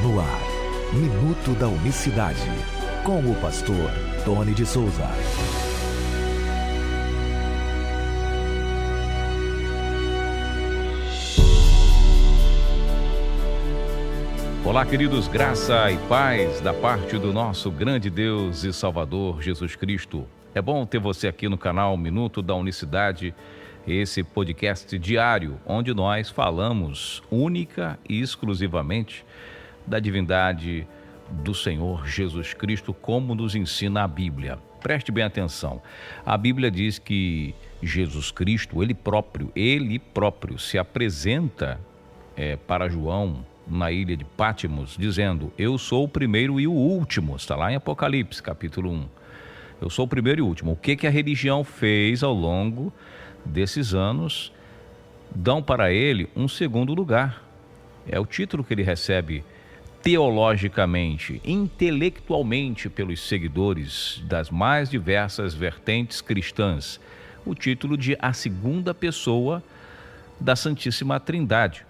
No ar, Minuto da Unicidade, com o pastor Tony de Souza. Olá, queridos, graça e paz da parte do nosso grande Deus e Salvador Jesus Cristo. É bom ter você aqui no canal Minuto da Unicidade, esse podcast diário onde nós falamos única e exclusivamente da divindade do Senhor Jesus Cristo, como nos ensina a Bíblia. Preste bem atenção. A Bíblia diz que Jesus Cristo, Ele próprio se apresenta para João na ilha de Pátimos, dizendo: eu sou o primeiro e o último. Está lá em Apocalipse, capítulo 1. Eu sou o primeiro e o último. O que a religião fez ao longo desses anos? Dão para ele um segundo lugar. É o título que ele recebe teologicamente, intelectualmente, pelos seguidores das mais diversas vertentes cristãs. O título de a segunda pessoa da Santíssima Trindade.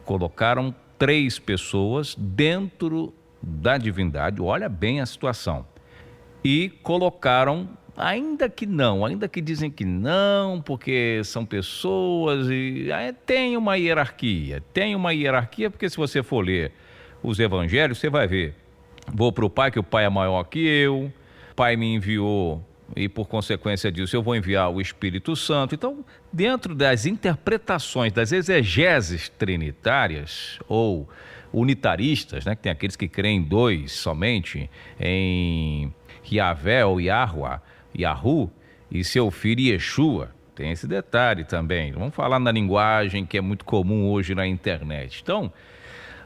Colocaram 3 pessoas dentro da divindade, olha bem a situação, e colocaram, ainda que dizem que não, porque são pessoas, e tem uma hierarquia, porque se você for ler os evangelhos, você vai ver: vou para o Pai, que o Pai é maior que eu, o Pai me enviou, e por consequência disso eu vou enviar o Espírito Santo. Então, dentro das interpretações, das exegeses trinitárias ou unitaristas, né, que tem aqueles que creem em 2 somente, em Yahvé ou Yahu e seu filho Yeshua, tem esse detalhe também. Vamos falar na linguagem que é muito comum hoje na internet. Então,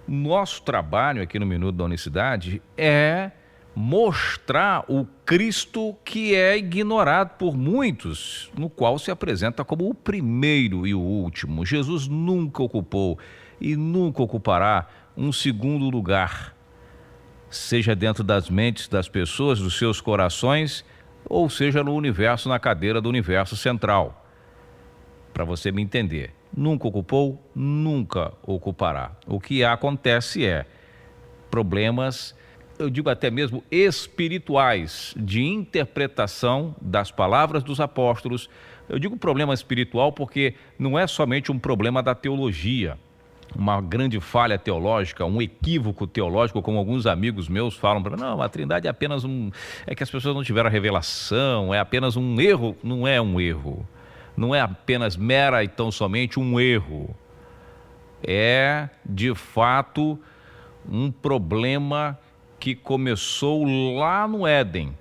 nosso trabalho aqui no Minuto da Unicidade é mostrar o Cristo que é ignorado por muitos, no qual se apresenta como o primeiro e o último. Jesus nunca ocupou e nunca ocupará um segundo lugar, seja dentro das mentes das pessoas, dos seus corações, ou seja no universo, na cadeira do universo central. Para você me entender, nunca ocupou, nunca ocupará. O que acontece é problemas, eu digo até mesmo espirituais, de interpretação das palavras dos apóstolos. Eu digo problema espiritual porque não é somente um problema da teologia, uma grande falha teológica, um equívoco teológico, como alguns amigos meus falam para mim: não, a Trindade é apenas é que as pessoas não tiveram a revelação, é apenas um erro. Não é um erro, não é apenas mera e tão somente um erro. É, de fato, um problema que começou lá no Éden,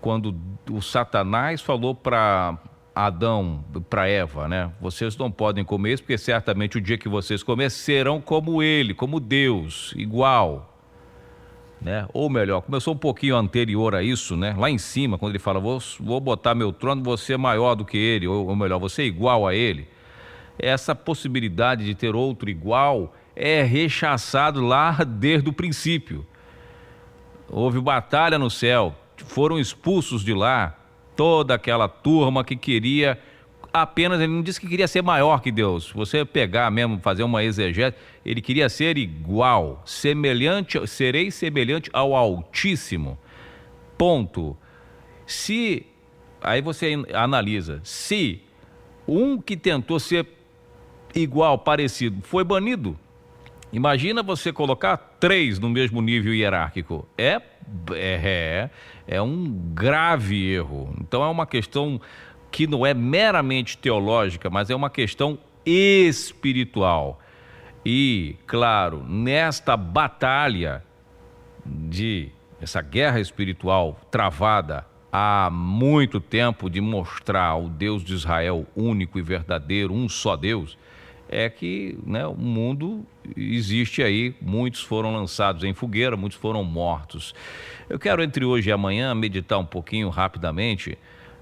quando o Satanás falou para Adão, para Eva, né? Vocês não podem comer isso, porque certamente o dia que vocês comerem serão como ele, como Deus, igual, né? Ou melhor, começou um pouquinho anterior a isso, né? Lá em cima, quando ele fala: vou botar meu trono, você é maior do que ele, ou melhor, você é igual a ele. Essa possibilidade de ter outro igual é rechaçado lá desde o princípio. Houve batalha no céu, foram expulsos de lá toda aquela turma que queria apenas, ele não disse que queria ser maior que Deus. Se você pegar mesmo, fazer uma exegese, ele queria ser igual, serei semelhante ao Altíssimo. Ponto. Aí você analisa, se um que tentou ser igual, parecido, foi banido, imagina você colocar 3 no mesmo nível hierárquico. É um grave erro. Então é uma questão que não é meramente teológica, mas é uma questão espiritual. E, claro, nesta batalha, essa guerra espiritual travada há muito tempo, de mostrar o Deus de Israel único e verdadeiro, um só Deus, é que, né, o mundo existe aí, muitos foram lançados em fogueira, muitos foram mortos. Eu quero, entre hoje e amanhã, meditar um pouquinho rapidamente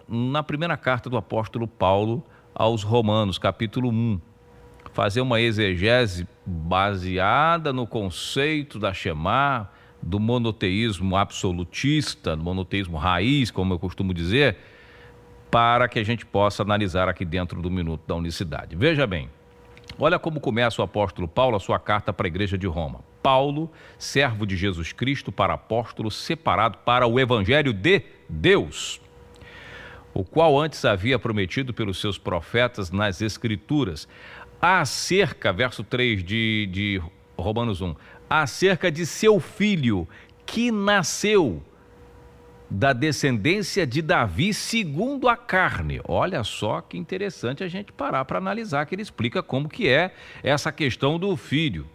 na primeira carta do apóstolo Paulo aos Romanos, capítulo 1. Fazer uma exegese baseada no conceito da Shema, do monoteísmo absolutista, do monoteísmo raiz, como eu costumo dizer, para que a gente possa analisar aqui dentro do Minuto da Unicidade. Veja bem, olha como começa o apóstolo Paulo a sua carta para a igreja de Roma. Paulo, servo de Jesus Cristo, para apóstolo, separado para o evangelho de Deus, o qual antes havia prometido pelos seus profetas nas Escrituras, acerca, verso 3 de Romanos 1, acerca de seu filho, que nasceu da descendência de Davi segundo a carne. Olha só que interessante a gente parar para analisar, que ele explica como que é essa questão do filho.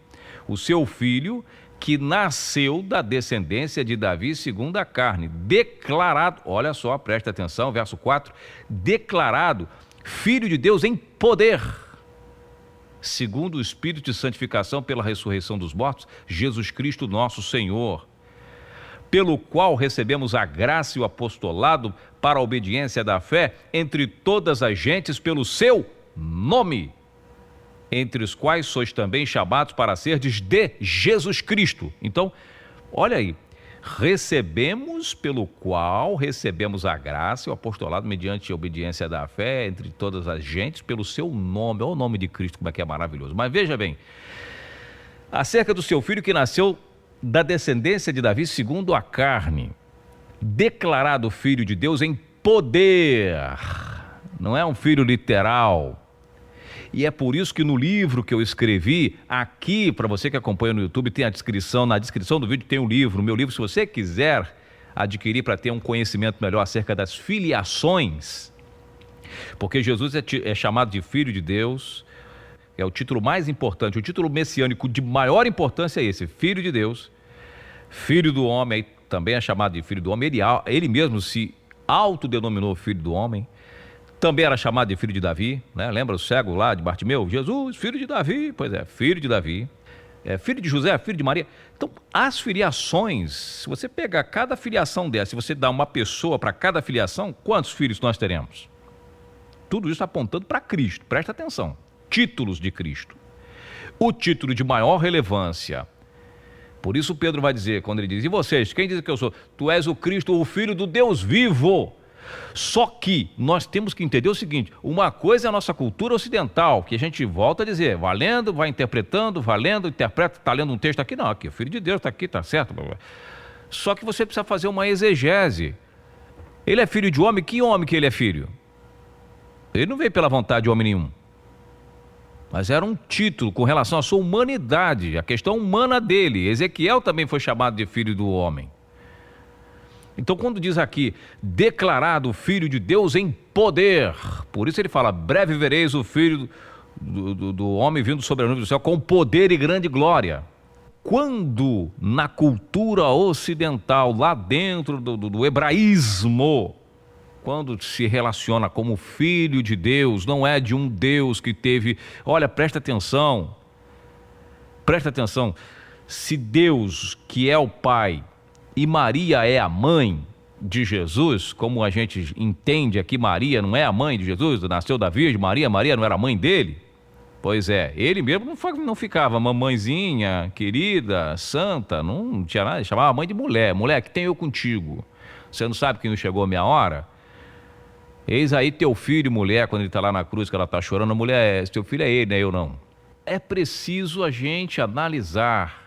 O seu filho que nasceu da descendência de Davi segundo a carne, declarado, olha só, presta atenção, verso 4, declarado filho de Deus em poder, segundo o Espírito de santificação pela ressurreição dos mortos, Jesus Cristo nosso Senhor, pelo qual recebemos a graça e o apostolado para a obediência da fé entre todas as gentes pelo seu nome, entre os quais sois também chamados para serdes de Jesus Cristo. Então, olha aí, pelo qual recebemos a graça e o apostolado mediante a obediência da fé entre todas as gentes pelo seu nome. Olha o nome de Cristo, como é que é maravilhoso. Mas veja bem, acerca do seu filho que nasceu da descendência de Davi segundo a carne, declarado filho de Deus em poder, não é um filho literal. E é por isso que no livro que eu escrevi, aqui, para você que acompanha no YouTube, tem a descrição, na descrição do vídeo tem um livro, o meu livro, se você quiser adquirir para ter um conhecimento melhor acerca das filiações, porque Jesus é chamado de Filho de Deus, é o título mais importante, o título messiânico de maior importância é esse, Filho de Deus, Filho do Homem, também é chamado de Filho do Homem, ele mesmo se autodenominou Filho do Homem, também era chamado de filho de Davi, né? Lembra o cego lá de Bartimeu? Jesus, filho de Davi, pois é, filho de Davi, filho de José, filho de Maria. Então, as filiações, se você pegar cada filiação dessa, se você dá uma pessoa para cada filiação, quantos filhos nós teremos? Tudo isso apontando para Cristo, presta atenção, títulos de Cristo. O título de maior relevância, por isso Pedro vai dizer, quando ele diz, e vocês, quem diz que eu sou? Tu és o Cristo, o Filho do Deus vivo. Só que nós temos que entender o seguinte, uma coisa é a nossa cultura ocidental, que a gente volta a dizer, vai lendo, vai interpretando, vai lendo, interpreta, está lendo um texto aqui, não, aqui, o Filho de Deus está aqui, está certo. Só que você precisa fazer uma exegese. Ele é filho de homem, que homem que ele é filho? Ele não veio pela vontade de homem nenhum. Mas era um título com relação à sua humanidade, a questão humana dele. Ezequiel também foi chamado de filho do homem. Então, quando diz aqui, declarado filho de Deus em poder, por isso ele fala, breve vereis o filho do homem vindo sobre a nuvem do céu com poder e grande glória. Quando na cultura ocidental, lá dentro do hebraísmo, quando se relaciona como filho de Deus, não é de um Deus que teve, olha, presta atenção, se Deus, que é o Pai, e Maria é a mãe de Jesus, como a gente entende aqui, Maria não é a mãe de Jesus, nasceu da Virgem Maria, Maria não era a mãe dele? Pois é, ele mesmo não ficava mamãezinha, querida, santa, não tinha nada, chamava a mãe de mulher, mulher, que tem eu contigo, você não sabe que não chegou a minha hora? Eis aí teu filho, mulher, quando ele está lá na cruz, que ela está chorando, a mulher, teu filho é ele, não é eu não. É preciso a gente analisar,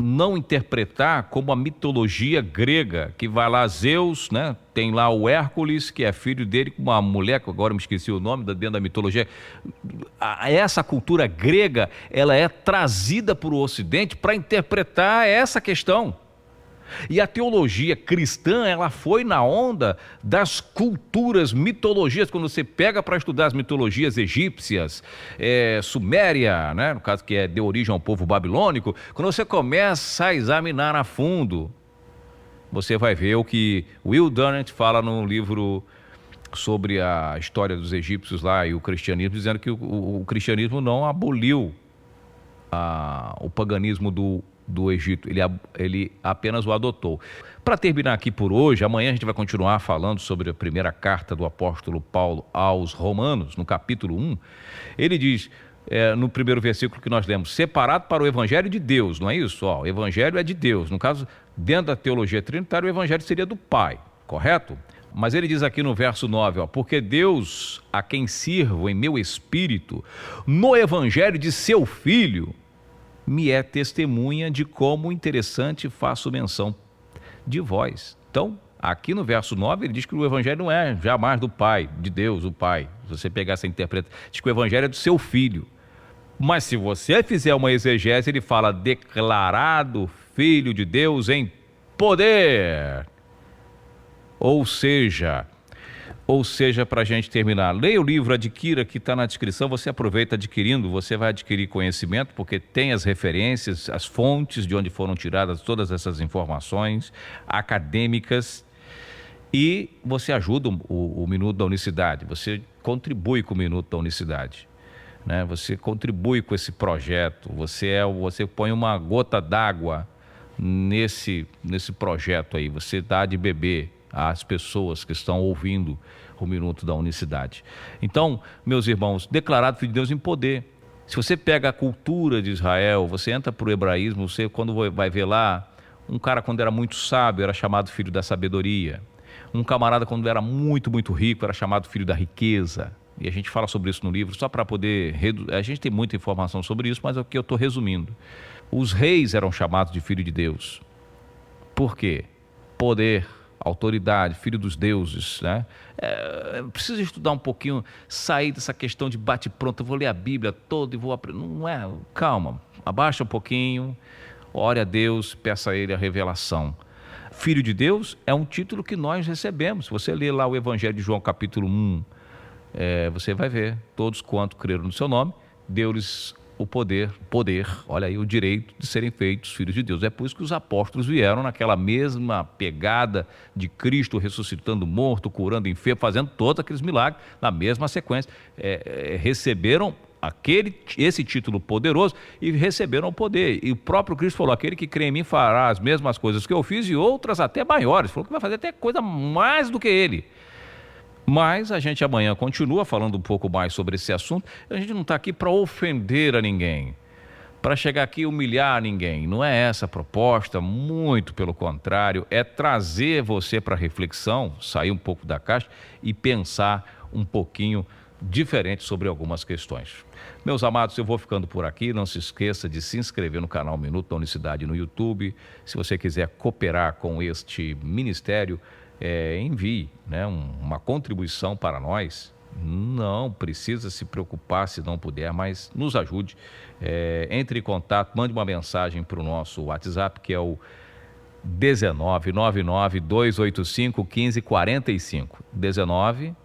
não interpretar como a mitologia grega, que vai lá Zeus, né? Tem lá o Hércules, que é filho dele, com uma mulher, que agora me esqueci o nome, dentro da mitologia. Essa cultura grega, ela é trazida para o Ocidente para interpretar essa questão. E a teologia cristã, ela foi na onda das culturas, mitologias, quando você pega para estudar as mitologias egípcias, suméria, né, no caso que deu origem ao povo babilônico, quando você começa a examinar a fundo, você vai ver o que Will Durant fala no livro sobre a história dos egípcios lá e o cristianismo, dizendo que o cristianismo não aboliu o paganismo do Egito, ele apenas o adotou. Para terminar aqui por hoje, amanhã a gente vai continuar falando sobre a primeira carta do apóstolo Paulo aos Romanos, no capítulo 1. Ele diz, no primeiro versículo que nós lemos, separado para o evangelho de Deus, não é isso? O evangelho é de Deus, no caso, dentro da teologia trinitária, o evangelho seria do Pai, correto? Mas ele diz aqui no verso 9, porque Deus, a quem sirvo em meu espírito, no evangelho de seu Filho, me é testemunha de como interessante faço menção de vós. Então, aqui no verso 9, ele diz que o evangelho não é jamais do Pai, de Deus, o Pai. Se você pegar essa interpretação, diz que o evangelho é do seu Filho. Mas se você fizer uma exegese, ele fala declarado Filho de Deus em poder. Ou seja, para a gente terminar, leia o livro, adquira, que está na descrição, você aproveita adquirindo, você vai adquirir conhecimento, porque tem as referências, as fontes de onde foram tiradas todas essas informações acadêmicas, e você ajuda o Minuto da Unicidade, você contribui com o Minuto da Unicidade, né? Você contribui com esse projeto, você põe uma gota d'água nesse projeto aí, você dá de beber às pessoas que estão ouvindo o Minuto da Unicidade. Então, meus irmãos, declarado Filho de Deus em poder. Se você pega a cultura de Israel, você entra para o hebraísmo, você quando vai ver lá, um cara quando era muito sábio era chamado filho da sabedoria. Um camarada quando era muito, muito rico era chamado filho da riqueza. E a gente fala sobre isso no livro, só para poder... A gente tem muita informação sobre isso, mas é o que eu estou resumindo. Os reis eram chamados de filho de Deus. Por quê? Poder, autoridade, filho dos deuses, né? Precisa estudar um pouquinho, sair dessa questão de bate-pronto, eu vou ler a Bíblia toda e vou aprender. Não é, calma, abaixa um pouquinho, ore a Deus, peça a Ele a revelação. Filho de Deus é um título que nós recebemos. Se você ler lá o Evangelho de João capítulo 1, você vai ver, todos quanto creram no seu nome, deu-lhes o poder, olha aí, o direito de serem feitos filhos de Deus. É por isso que os apóstolos vieram naquela mesma pegada de Cristo ressuscitando morto, curando enfermo, fazendo todos aqueles milagres, na mesma sequência. Receberam esse título poderoso e receberam o poder. E o próprio Cristo falou, aquele que crê em mim fará as mesmas coisas que eu fiz e outras até maiores. Falou que vai fazer até coisa mais do que ele. Mas a gente amanhã continua falando um pouco mais sobre esse assunto. A gente não está aqui para ofender a ninguém, para chegar aqui e humilhar ninguém. Não é essa a proposta, muito pelo contrário, é trazer você para a reflexão, sair um pouco da caixa e pensar um pouquinho diferente sobre algumas questões. Meus amados, eu vou ficando por aqui. Não se esqueça de se inscrever no canal Minuto da Unicidade no YouTube. Se você quiser cooperar com este ministério, envie, né, uma contribuição para nós. Não precisa se preocupar se não puder, mas nos ajude. Entre em contato, mande uma mensagem para o nosso WhatsApp, que é o 1999-285-1545. 19,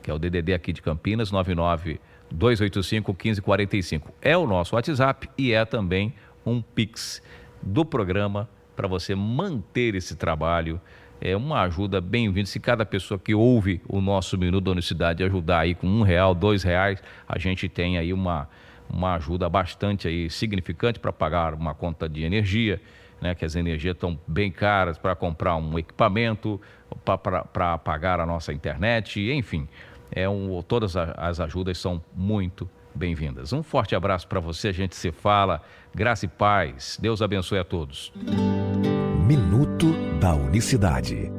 que é o DDD aqui de Campinas, 99-285-1545. É o nosso WhatsApp e é também um Pix do programa para você manter esse trabalho. É uma ajuda bem-vinda. Se cada pessoa que ouve o nosso Minuto da Unicidade ajudar aí com R$1, R$2, a gente tem aí uma ajuda bastante aí significante para pagar uma conta de energia, né, que as energias estão bem caras, para comprar um equipamento, para pagar a nossa internet, enfim. Todas as ajudas são muito bem-vindas. Um forte abraço para você, a gente se fala. Graça e paz. Deus abençoe a todos. Minuto da Unicidade.